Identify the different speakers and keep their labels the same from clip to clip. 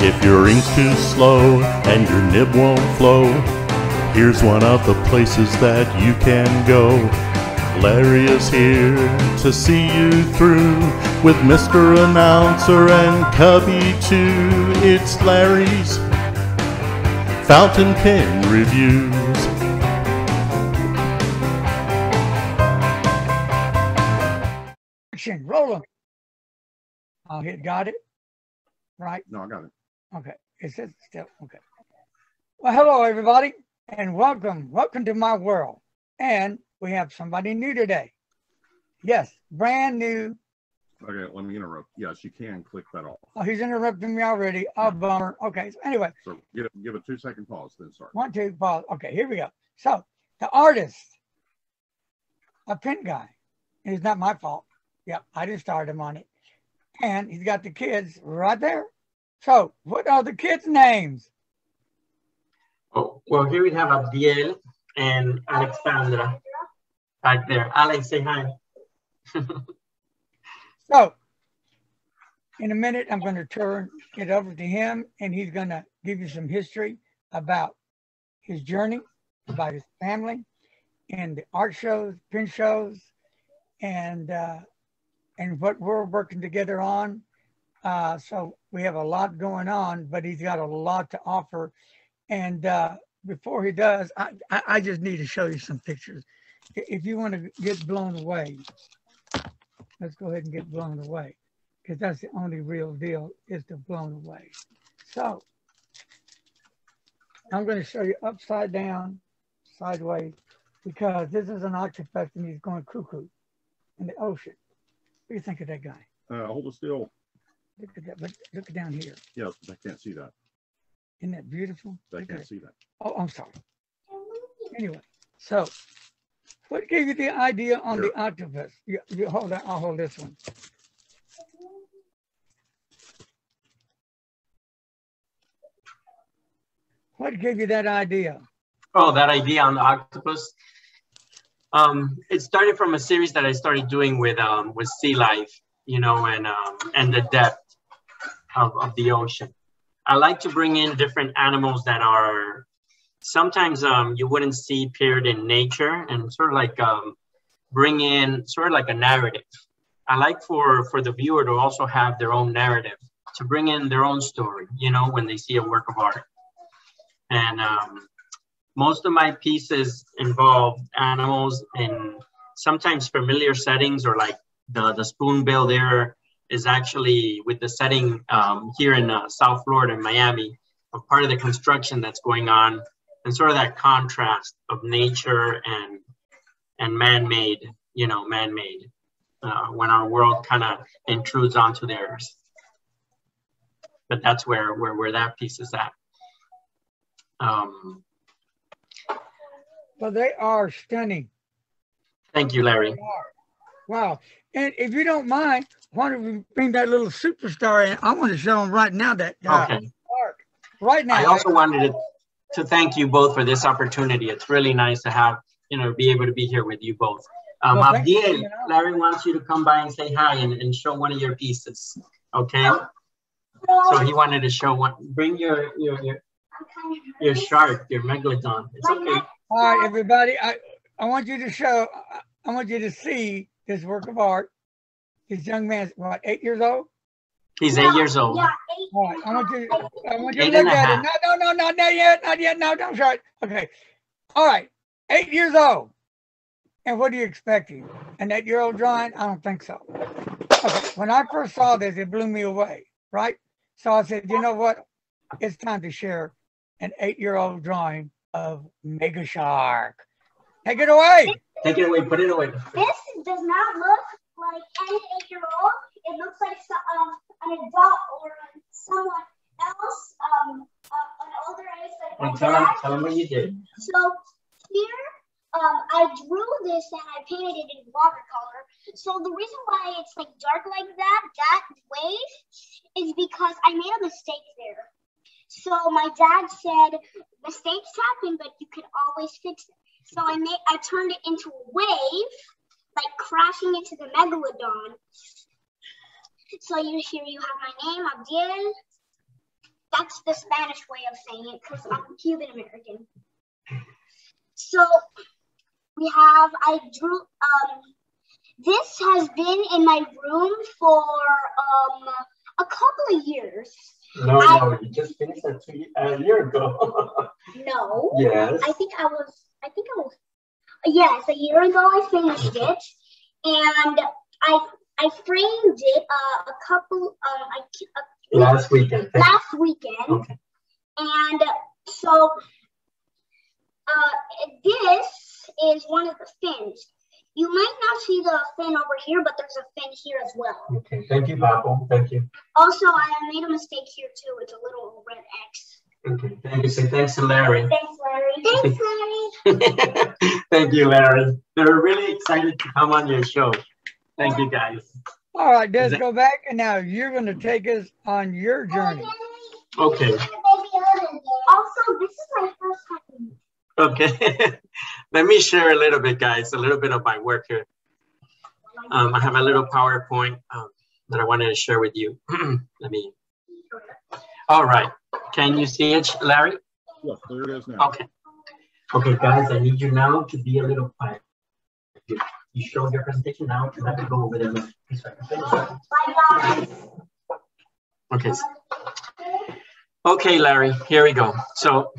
Speaker 1: If your ink's too slow and your nib won't flow, here's one of the places that you can go. Larry is here to see you through with Mr. Announcer and Cubby too. It's Larry's Fountain Pen Reviews.
Speaker 2: Action, roll 'em. I'll hit got it. Right?
Speaker 3: No, I got it.
Speaker 2: Okay. It says still okay. Well, hello everybody, and welcome to my world. And we have somebody new today. Yes, brand new.
Speaker 3: Okay, let me interrupt. Yes, you can click that off.
Speaker 2: Oh, he's interrupting me already. Oh, bummer. Okay, so anyway.
Speaker 3: So give a 2-second pause, then start.
Speaker 2: 1, 2, pause. Okay, here we go. So the artist, a pen guy. It's not my fault. Yeah, I just started him on it. And he's got the kids right there. So what are the kids' names?
Speaker 4: Oh, well, here we have Abdiel and Alexandra back there. Alex, say hi.
Speaker 2: So in a minute, I'm going to turn it over to him, and he's going to give you some history about his journey, about his family, and the art shows, pen shows, and what we're working together on. So we have a lot going on, but he's got a lot to offer. And before he does, I just need to show you some pictures. If you want to get blown away, let's go ahead and get blown away, because that's the only real deal, is to blown away. So I'm going to show you upside down, sideways, because this is an octopus and he's going cuckoo in the ocean. What do you think of that guy?
Speaker 3: Hold it still.
Speaker 2: Look at that, but look down here.
Speaker 3: Yes, I can't see that.
Speaker 2: Isn't that beautiful?
Speaker 3: I can't see that.
Speaker 2: Oh, I'm sorry. Anyway, so what gave you the idea on the octopus? You hold that, I'll hold this one. What gave you that idea?
Speaker 4: Oh, that idea on the octopus. It started from a series that I started doing with sea life, you know, and the depth of the ocean. I like to bring in different animals that are sometimes you wouldn't see paired in nature, and sort of like bring in sort of like a narrative. I like for the viewer to also have their own narrative, to bring in their own story, you know, when they see a work of art. And most of my pieces involve animals in sometimes familiar settings, or like the spoonbill there is actually with the setting here in South Florida, in Miami, of part of the construction that's going on, and sort of that contrast of nature and man-made, you know, man-made, when our world kind of intrudes onto theirs. But that's where that piece is at.
Speaker 2: Well, they are stunning.
Speaker 4: Thank you, Larry.
Speaker 2: Wow. And if you don't mind, why don't we bring that little superstar in? I want to show him right now that
Speaker 4: okay.
Speaker 2: Art. Right now.
Speaker 4: I also wanted to thank you both for this opportunity. It's really nice to have, you know, be able to be here with you both.
Speaker 2: Well,
Speaker 4: Abdiel, Larry wants you to come by and say hi and show one of your pieces. Okay. So he wanted to show one. Bring your shark, your megalodon. It's okay.
Speaker 2: All right, everybody. I want you to show. I want you to see this work of art. This young man's what, 8 years old?
Speaker 4: He's 8 years old.
Speaker 2: Yeah, all right. I want you to look at it. No, not yet. No, don't show it. Okay. All right. 8 years old. And what are you expecting? An 8-year-old drawing? I don't think so. Okay. When I first saw this, it blew me away, right? So I said, you know what? It's time to share an 8-year-old drawing of Mega Shark. Take it away.
Speaker 4: Take it away. Put it away.
Speaker 5: This does not look like any 8-year-old. It looks like an adult or someone else, an older age. Like
Speaker 4: tell them what you did.
Speaker 5: So here, I drew this and I painted it in watercolor. So the reason why it's like dark like that wave, is because I made a mistake there. So my dad said, mistakes happen, but you can always fix it. So I turned it into a wave, like crashing into the megalodon. So here you have my name, Abdiel. That's the Spanish way of saying it because I'm Cuban American. So I drew, this has been in my room for a couple of years.
Speaker 4: No, you just finished that a year ago.
Speaker 5: No.
Speaker 4: Yes.
Speaker 5: I think I was, yes, a year ago I finished it. And I framed it a couple,
Speaker 4: last weekend.
Speaker 5: Okay. And so this is one of the fins. You might not see the fin over here, but there's a fin here as well.
Speaker 4: Okay, thank you, Papo. Thank you.
Speaker 5: Also, I made a mistake here too. It's a little red X.
Speaker 4: Okay, thank you. Say thanks to Larry.
Speaker 5: Thanks, Larry. Thanks, Larry.
Speaker 4: Thank you, Larry. They're really excited to come on your show. Thank you, guys.
Speaker 2: All right, let's go back, and now you're going to take us on your journey.
Speaker 4: Okay.
Speaker 5: Also, this is my first time.
Speaker 4: Okay. Let me share a little bit, guys, a little bit of my work here. I have a little PowerPoint that I wanted to share with you. Let me. All right. Can you see it, Larry?
Speaker 3: Yes, there it is now.
Speaker 4: Okay. Okay, guys, I need you now to be a little quiet. You show your presentation now. You have to go over there. Okay. Okay, Larry, here we go. So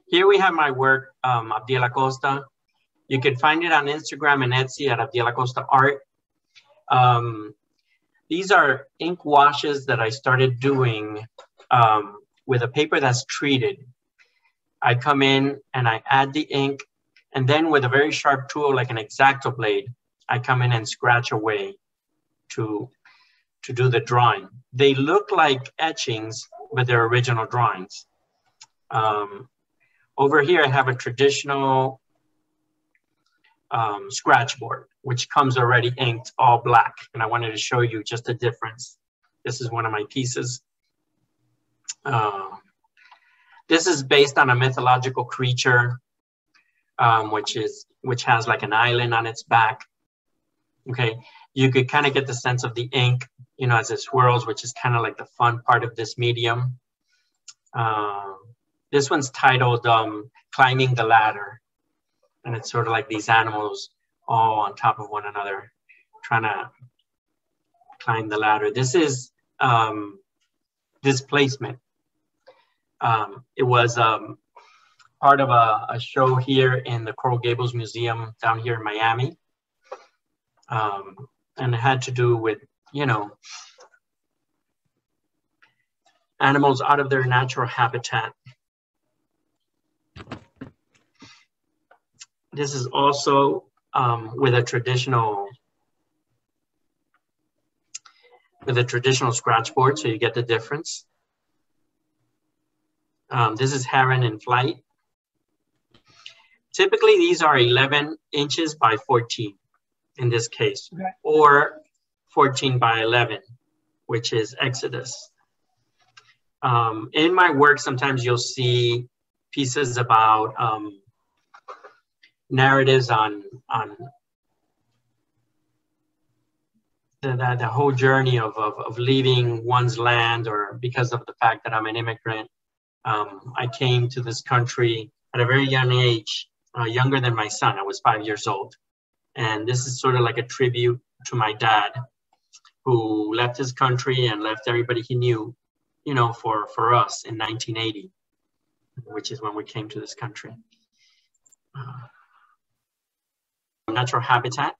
Speaker 4: here we have my work, Abdiel Acosta. You can find it on Instagram and Etsy at Abdiel Acosta Art. These are ink washes that I started doing with a paper that's treated. I come in and I add the ink, and then with a very sharp tool like an X-Acto blade, I come in and scratch away to do the drawing. They look like etchings, but they're original drawings. Over here, I have a traditional scratch board, which comes already inked all black. And I wanted to show you just the difference. This is one of my pieces. This is based on a mythological creature, which has like an island on its back. Okay, you could kind of get the sense of the ink, you know, as it swirls, which is kind of like the fun part of this medium. This one's titled Climbing the Ladder. And it's sort of like these animals all on top of one another, trying to climb the ladder. This is displacement. It was part of a show here in the Coral Gables Museum down here in Miami. And it had to do with, you know, animals out of their natural habitat. This is also with a traditional scratch board, so you get the difference. This is heron in flight. Typically, these are 11 inches by 14 in this case, okay, or 14 by 11, which is Exodus. In my work, sometimes you'll see pieces about narratives on the whole journey of leaving one's land, or because of the fact that I'm an immigrant. I came to this country at a very young age, younger than my son. I was 5 years old. And this is sort of like a tribute to my dad, who left his country and left everybody he knew, you know, for us in 1980, which is when we came to this country. Natural habitat.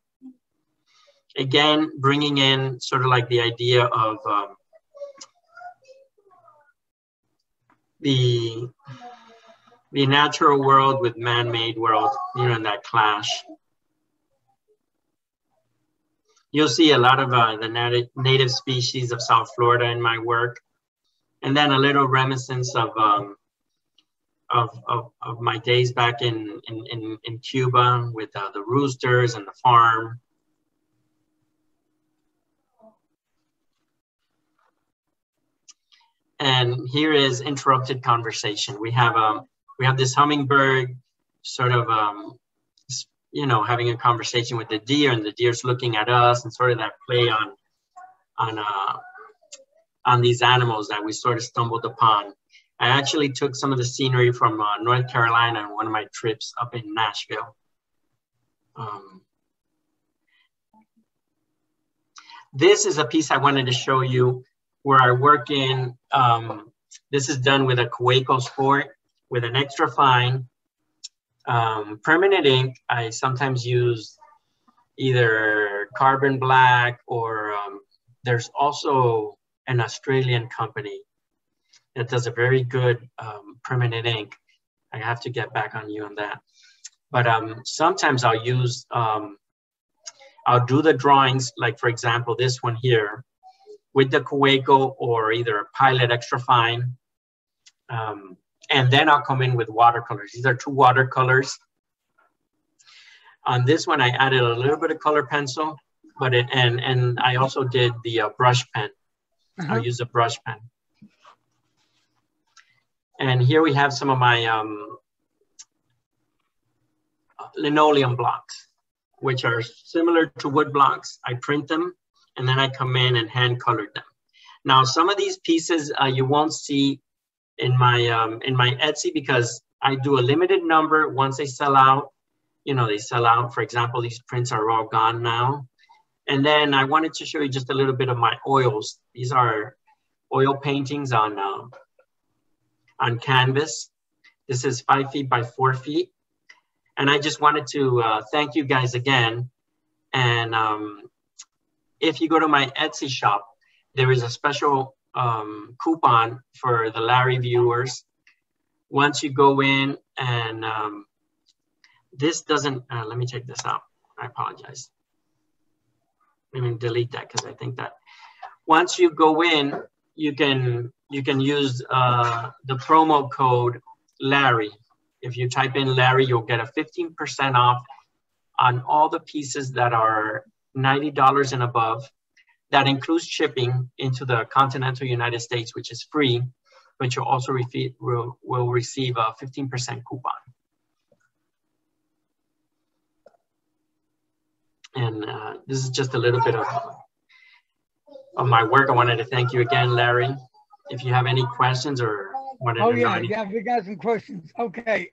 Speaker 4: Again, bringing in sort of like the idea of the natural world with man-made world, you know, in that clash. You'll see a lot of the native species of South Florida in my work, and then a little reminiscence of my days back in Cuba with the roosters and the farm. And here is interrupted conversation. We have this hummingbird sort of you know, having a conversation with the deer, and the deer's looking at us, and sort of that play on on these animals that we sort of stumbled upon. I actually took some of the scenery from North Carolina on one of my trips up in Nashville. This is a piece I wanted to show you where I work in. This is done with a Kaweco Sport with an extra fine permanent ink. I sometimes use either carbon black or there's also an Australian company that does a very good permanent ink. I have to get back on you on that. But sometimes I'll use, I'll do the drawings, like for example, this one here with the Kaweco or either a Pilot Extra Fine. And then I'll come in with watercolors. These are 2 watercolors. On this one, I added a little bit of color pencil, but and I also did the brush pen. I'll use a brush pen. And here we have some of my linoleum blocks, which are similar to wood blocks. I print them, and then I come in and hand colored them. Now, some of these pieces you won't see in my Etsy because I do a limited number. Once they sell out, you know, they sell out. For example, these prints are all gone now. And then I wanted to show you just a little bit of my oils. These are oil paintings on canvas. This is 5 feet by 4 feet. And I just wanted to thank you guys again. And if you go to my Etsy shop, there is a special coupon for the Larry viewers. Once you go in and this doesn't, let me take this out. I apologize. Let me delete that because I think that once you go in, you can use the promo code Larry. If you type in Larry, you'll get a 15% off on all the pieces that are $90 and above. That includes shipping into the continental United States, which is free, but you'll also will receive a 15% coupon. And this is just a little bit of my work. I wanted to thank you again, Larry. If you have any questions or wanted to know anything.
Speaker 2: Yeah, we got some questions. Okay.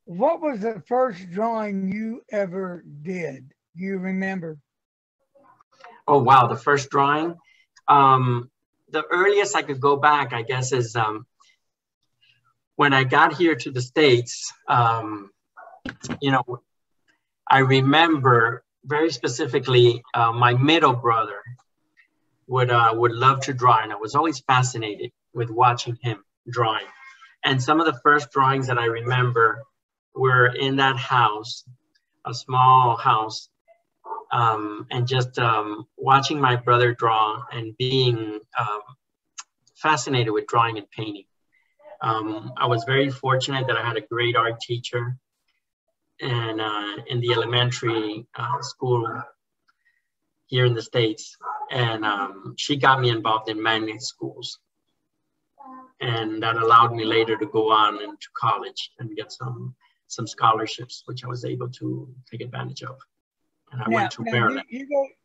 Speaker 2: What was the first drawing you ever did? Do you remember?
Speaker 4: Oh, wow. The first drawing. The earliest I could go back, I guess, is when I got here to the States. You know, I remember very specifically my middle brother would love to draw, and I was always fascinated with watching him drawing. And some of the first drawings that I remember were in that house, a small house, and just watching my brother draw and being fascinated with drawing and painting. I was very fortunate that I had a great art teacher and in the elementary school here in the States. And she got me involved in magnet schools. And that allowed me later to go on into college and get some scholarships, which I was able to take advantage of. And I went to Berrones.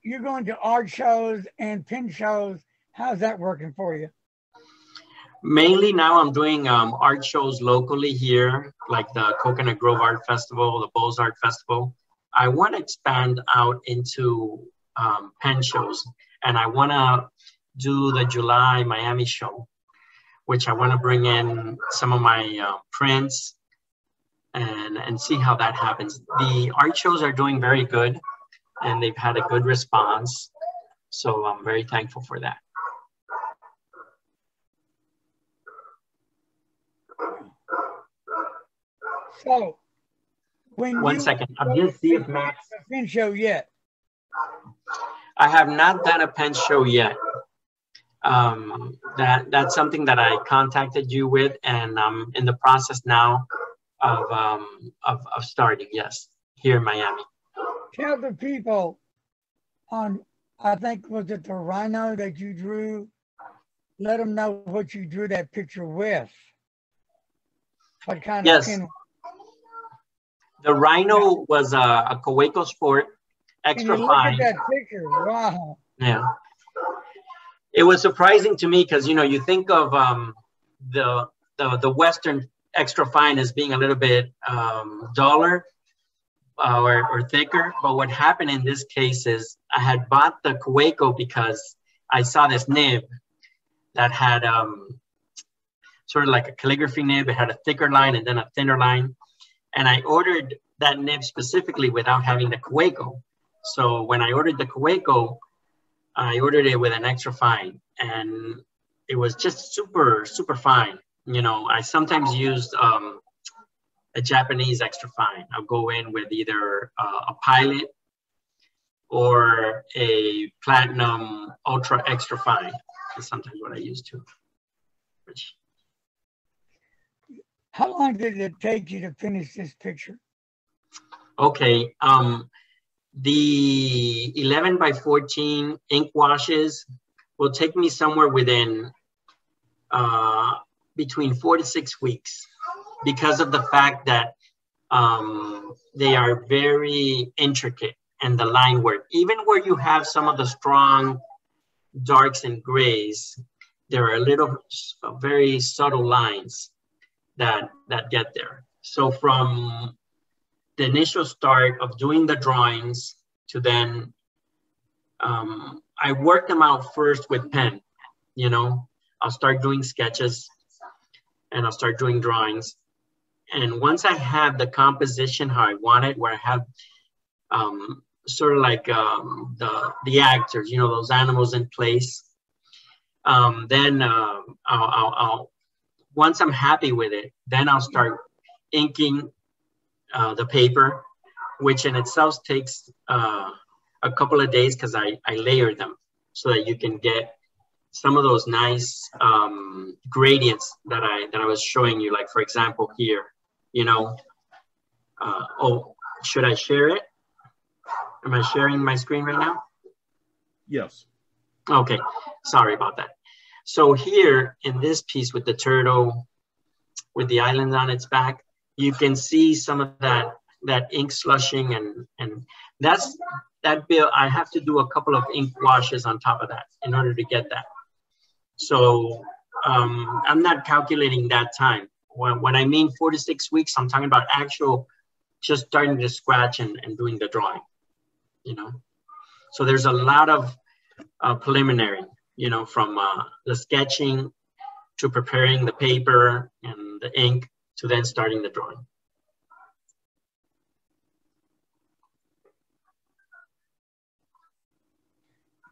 Speaker 2: You're going to art shows and pen shows. How's that working for you?
Speaker 4: Mainly now I'm doing art shows locally here, like the Coconut Grove Art Festival, the Bowes Art Festival. I want to expand out into pen shows, and I want to do the July Miami show, which I want to bring in some of my prints and see how that happens. The art shows are doing very good, and they've had a good response. So I'm very thankful for that.
Speaker 2: So, when
Speaker 4: One second, I'm just see if Max.
Speaker 2: A pen show yet?
Speaker 4: I have not done a pen show yet. That's something that I contacted you with, and I'm in the process now of starting. Yes, here in Miami.
Speaker 2: Tell the people on, I think, was it the rhino that you drew? Let them know what you drew that picture with. What kind of pen?
Speaker 4: The rhino was a Kaweco Sport, extra fine.
Speaker 2: Look at that picture, wow.
Speaker 4: Yeah. It was surprising to me because, you know, you think of the Western extra fine as being a little bit duller or thicker. But what happened in this case is I had bought the Cueco because I saw this nib that had sort of like a calligraphy nib. It had a thicker line and then a thinner line. And I ordered that nib specifically without having the Cueco. So when I ordered the Cueco, I ordered it with an extra fine, and it was just super, super fine. You know, I sometimes used a Japanese extra fine. I'll go in with either a Pilot or a Platinum Ultra extra fine. That's sometimes what I use too.
Speaker 2: How long did it take you to finish this picture?
Speaker 4: Okay, the 11 by 14 ink washes will take me somewhere within between 4 to 6 weeks, because of the fact that they are very intricate, and the line work, even where you have some of the strong darks and grays, there are little very subtle lines that get there. So from the initial start of doing the drawings to then, I work them out first with pen. You know, I'll start doing sketches and I'll start doing drawings. And once I have the composition how I want it, where I have sort of like the actors, you know, those animals in place, then I'll once I'm happy with it, then I'll start inking the paper, which in itself takes a couple of days because I layer them so that you can get some of those nice gradients that I was showing you. Like, for example, here, you know, oh, should I share it? Am I sharing my screen right now?
Speaker 3: Yes.
Speaker 4: Okay, sorry about that. So here in this piece with the turtle, with the island on its back, you can see some of that ink slushing, and that bill. I have to do a couple of ink washes on top of that in order to get that. So I'm not calculating that time. When I mean 4 to 6 weeks, I'm talking about actual just starting to scratch and doing the drawing, you know. So there's a lot of preliminary, you know, from the sketching to preparing the paper and the ink to then starting the drawing.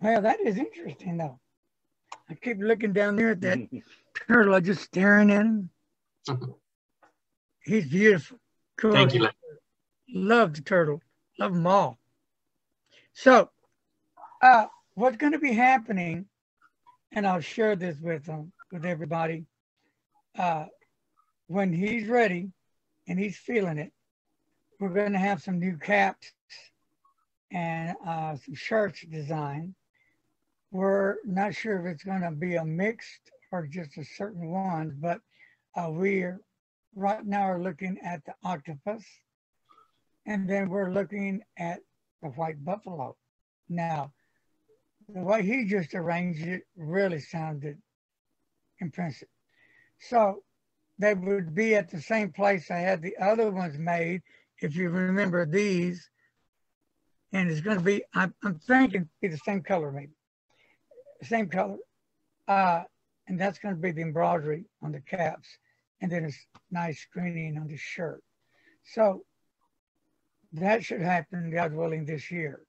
Speaker 2: Well, that is interesting, though. I keep looking down there at that turtle. I'm just staring at him. He's beautiful. Cool.
Speaker 4: Thank you.
Speaker 2: Love the turtle. Love them all. So, what's going to be happening, and I'll share this with everybody, when he's ready and he's feeling it, we're going to have some new caps and some shirts designed. We're not sure if it's going to be a mixed or just a certain one, but we're right now are looking at the octopus, and then we're looking at the white buffalo. Now, the way he just arranged it really sounded impressive. So they would be at the same place I had the other ones made, if you remember these, and it's going to be, I'm thinking, be the same color maybe. Same color, and that's going to be the embroidery on the caps, and then it's nice screening on the shirt. So that should happen, God willing, this year,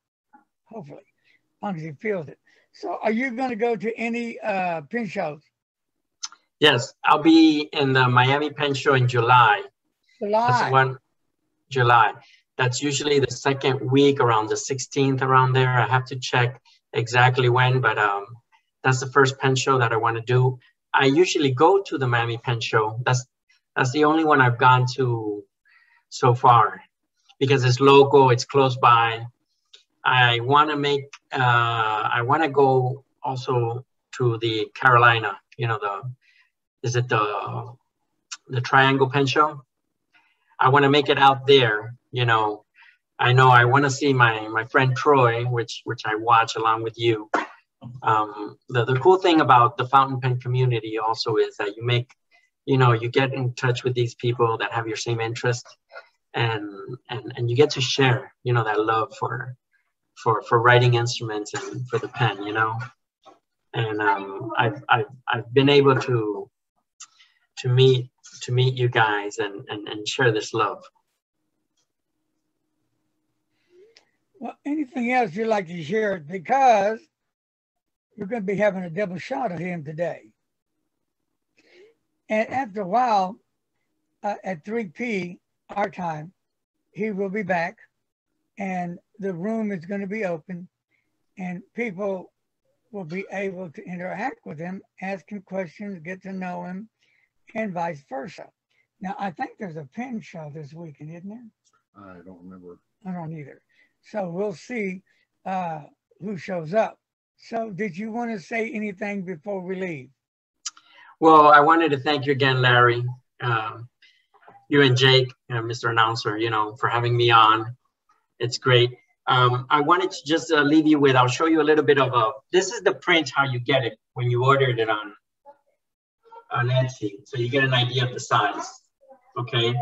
Speaker 2: hopefully, as long as he feels it. So are you going to go to any pen shows?
Speaker 4: Yes, I'll be in the Miami Pen Show in July. July. That's usually the second week, around the 16th, around there. I have to check exactly when, but that's the first pen show that I want to do. I usually go to the Miami Pen Show. That's the only one I've gone to so far because it's local, it's close by. I want to go also to the Carolina, you know, the Triangle Pen Show. I want to make it out there, you know. I want to see my friend Troy, which I watch along with you. The cool thing about the fountain pen community also is that you make, you get in touch with these people that have your same interest, and you get to share, that love for writing instruments and for the pen, And I've been able to meet you guys and share this love.
Speaker 2: Well, anything else you'd like to share? Because we're going to be having a double shot of him today. And after a while, at 3 p.m. our time, he will be back, and the room is going to be open, and people will be able to interact with him, ask him questions, get to know him, and vice versa. Now, I think there's a pen show this weekend, isn't there?
Speaker 3: I don't remember.
Speaker 2: I don't either. So we'll see who shows up. So did you want to say anything before we leave?
Speaker 4: Well, I wanted to thank you again, Larry, you and Jake, Mr. Announcer, for having me on. It's great. I wanted to just leave you with, I'll show you a little bit of this is the print, how you get it when you ordered it on Etsy. So you get an idea of the size, okay?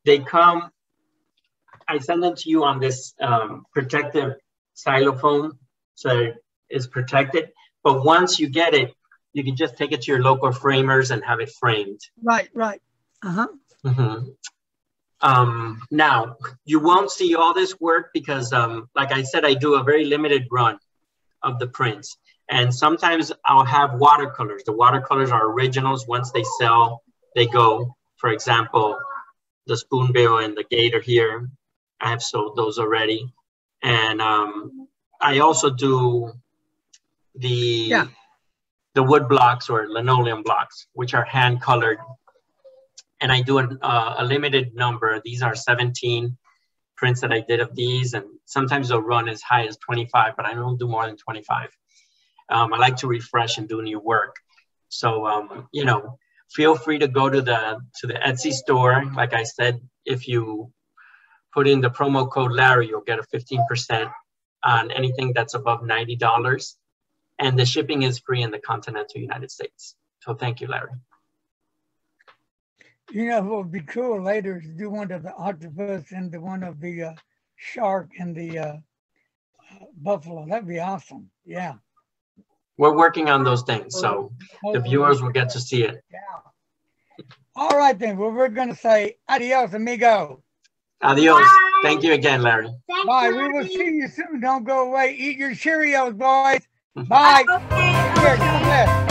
Speaker 4: They come, I send them to you on this protective xylophone, so it's protected. But once you get it, you can just take it to your local framers and have it framed.
Speaker 2: Right, right. Uh-huh.
Speaker 4: Mm-hmm. Now, you won't see all this work because, like I said, I do a very limited run of the prints. And sometimes I'll have watercolors. The watercolors are originals. Once they sell, they go. For example, the spoonbill and the gator here, I have sold those already. And I also do the wood blocks or linoleum blocks, which are hand colored. And I do a limited number. These are 17 prints that I did of these. And sometimes they'll run as high as 25, but I don't do more than 25. I like to refresh and do new work. So, feel free to go to the Etsy store. Like I said, if you put in the promo code Larry, you'll get a 15% on anything that's above $90. And the shipping is free in the continental United States. So thank you, Larry.
Speaker 2: What would be cool later is to do one of the octopus and the one of the shark and the buffalo. That'd be awesome. Yeah.
Speaker 4: We're working on those things, so the viewers will get to see it.
Speaker 2: Yeah. All right, then. Well, we're going to say adios, amigo.
Speaker 4: Adios.
Speaker 5: Bye.
Speaker 4: Thank you again, Larry.
Speaker 5: Thanks,
Speaker 2: Bye.
Speaker 5: Larry.
Speaker 2: We will see you soon. Don't go away. Eat your Cheerios, boys. Bye.
Speaker 5: Okay.
Speaker 2: Here, God bless.